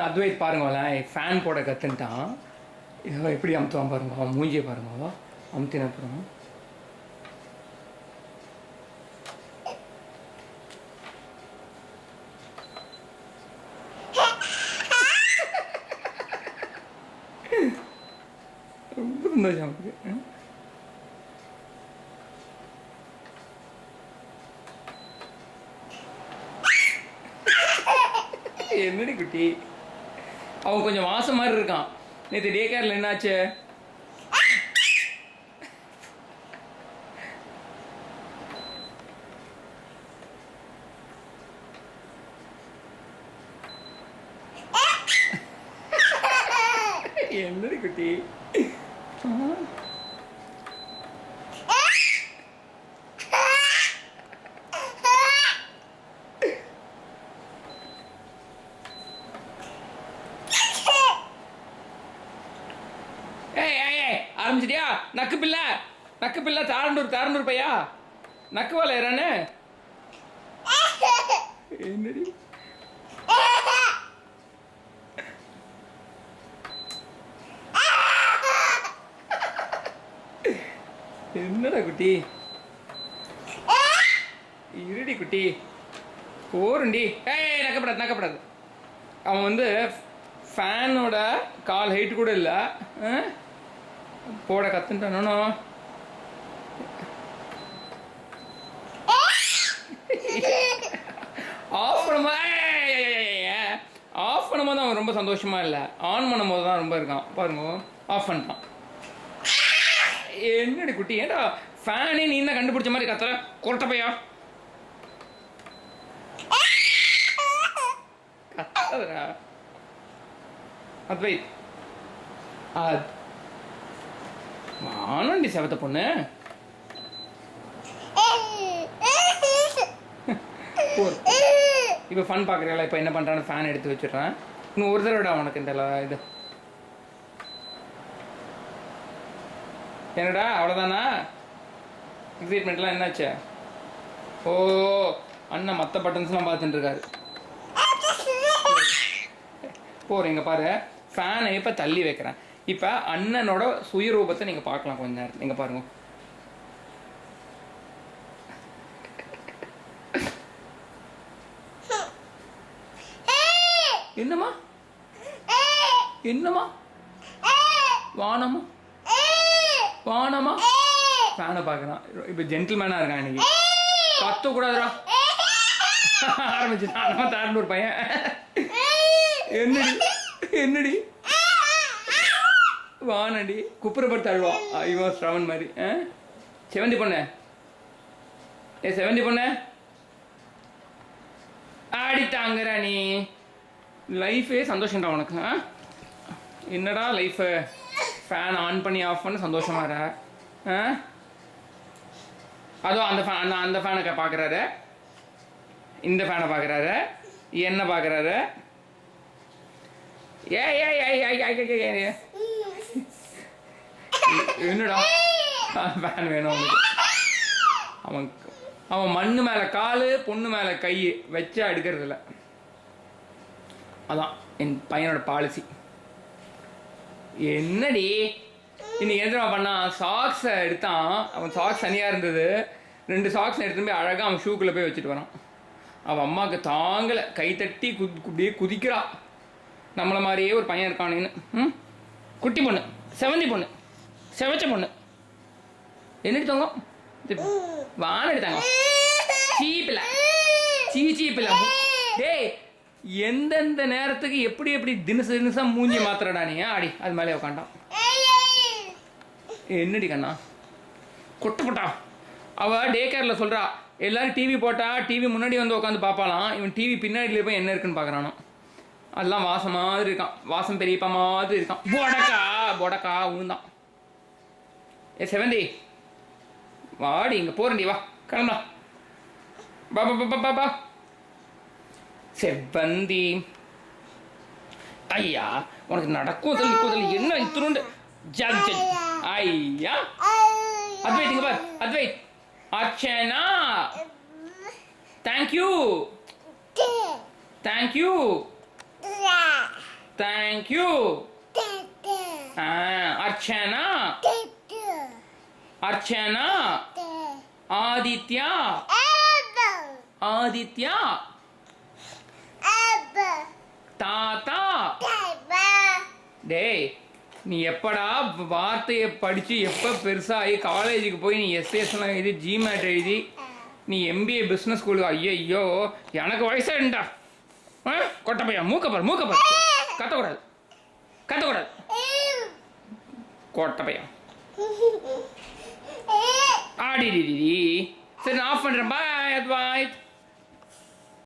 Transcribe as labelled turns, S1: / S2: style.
S1: அத்வைத் பாருங்களேன், ஃபேன் போட கற்றுன்ட்டான். இதோ எப்படி அமுத்துவான் பாருங்க, அவன் மூஞ்சியை பாருங்க, அமுத்தின அப்புறம் ரொம்ப சந்தோஷம் அவனுக்கு. என்னடி குட்டி, அவன் கொஞ்சம் வாசம் மாதிரி இருக்கான். நேற்று டே கேரில் என்னாச்சு? என்னடி குட்டி, ஆரம்பிச்சிட்டியா? நக்கு பிள்ளை, நக்கு பிள்ளை, தாரண்டூர் பையா, நக்கு வாழ ஏறானே. என்னடி என்னடா குட்டி, இருடி குட்டி, போருண்டி. நக்கப்படாது. அவன் வந்து ஃபேனோட கால் ஹைட் கூட இல்லை, போட கத்துட்டானோ. ஆஃப் பண்ணும்போது அவன் ரொம்ப சந்தோஷமா இல்லை, ஆன் பண்ணும்போது தான் ரொம்ப இருக்கான் பாருங்க. ஆஃப் பண்ணிட்டான். என்னடி குட்டி, ஏன்டா ஃபேனே நீ தான் கண்டுபிடிச்ச மாதிரி கத்துற கொரட்ட பையா? கத்தாதடா அத்வைத். வானண்டி செவத்த பொண்ணு. இப்போ ஃபன் பார்க்குறீங்களா? இப்போ என்ன பண்ணுறான்னு ஃபேன் எடுத்து வச்சிடுறேன். இன்னும் ஒரு தடவைடா உனக்கு இந்த இது. என்னடா அவ்வளோதானா? எக்ஸைட்மெண்ட்லாம் என்னாச்சு? ஓ, அண்ணன் மற்ற பட்டன்ஸ்லாம் பார்த்துட்டு இருக்காரு. போகிறீங்க பாரு, ஃபேனை இப்போ தள்ளி வைக்கிறேன். இப்போ அண்ணனோட சுயரூபத்தை நீங்கள் பார்க்கலாம் கொஞ்ச நேரம். நீங்கள் பாருங்க, என்னம்மா வானமா ஃபேனை பார்க்குறான். இப்போ ஜென்டில்மேனாக இருக்கான் இன்னைக்கு. கத்தக்கூடாதுடா ஆரம்பிச்சுட்டான் நம்ம தாரண்டூர் பையன். என்னடி வானடி குப்புறப்படுத்தாழ்வா இவன் ஸ்ரவன் மாதிரி. செவந்தி பொண்ணு, செவந்தி பொண்ணு ஆடிட்டாங்கிற நீ. லைஃபே சந்தோஷம்டா உனக்கு. என்னடா லைஃபு, ஃபேன் ஆன் பண்ணி ஆஃப் பண்ணி சந்தோஷமா இரு. அதுவும் அந்த ஃபேனை பார்க்குறாரு, இந்த ஃபேனை பார்க்குறாரு, என்ன பார்க்குறாரு. என்னடா ஃபேன் வேணும் அவனுக்கு. அவன் மண்ணு மேலே காலு, பொண்ணு மேலே கை வச்சு எடுக்கிறது இல்லை. அதான் என் பையனோட பாலிசி. என்னடி இன்னைக்கு எந்திரமா பண்ணான்? சாக்ஸை எடுத்தான். அவன் சாக்ஸ் தனியாக இருந்தது, 2 சாக்ஸ் எடுத்துன்னு போய் அழகாக அவன் ஷூக்குள்ளே போய் வச்சுட்டு வரான். அவன் அம்மாவுக்கு தாங்கலை, கை தட்டி அப்படியே குதிக்கிறா. நம்மளை மாதிரியே ஒரு பையன் இருக்கானேன்னு. குட்டி பொண்ணு, செவந்தி பொண்ணு, செவச்ச பொண்ணு. என்னடி தங்கம் வான எடுத்தாங்க. சீப்பில்ல டேய், எந்தெந்த நேரத்துக்கு எப்படி தினசா மூஞ்சி மாத்திரடா நீ. ஆடி அது மேலே உட்காண்டான். என்னடி கண்ணா கொட்டப்பட்டா. அவள் டே கேரில் சொல்கிறா, எல்லோரும் டிவி போட்டால் டிவி முன்னாடி வந்து உட்காந்து பார்ப்பாலாம், இவன் டிவி பின்னாடியில் போய் என்ன இருக்குன்னு பார்க்குறானோ. அதெல்லாம் வாசம் மாதிரி இருக்கான், வாசம் பெரியப்பா மாதிரி இருக்கான். பொடக்கா உழுந்தான். செவந்தி வாடி, இங்கே போறண்டி, வா கிளம்பலாம். பா செவ்வந்தி. ஐயா உனக்கு நடக்கும் நிற்கும் என்ன இத்தினுண்டு ஐயா. அத்வைத் இங்க பார், Advait. Archana thank you. Thank you. Archana. Archana. Aditya. Aditya. தாத்தா. டேய், நீ எப்படா வார்த்தையை படித்து எப்போ பெருசாகி காலேஜுக்கு போய் நீ எஸ்எஸ்லாம் எழுதி ஜிமேட் எழுதி நீ எம்பிஏ பிஸ்னஸ் ஸ்கூலுக்கு ஐயோ எனக்கு வயசாகிண்டா. கொட்ட பையன் மூக்கப்பார் கத்தக்கூடாது கொட்ட பையன் ஆடி. சரி நான் ஆஃப் பண்ணுறேன். பாய்.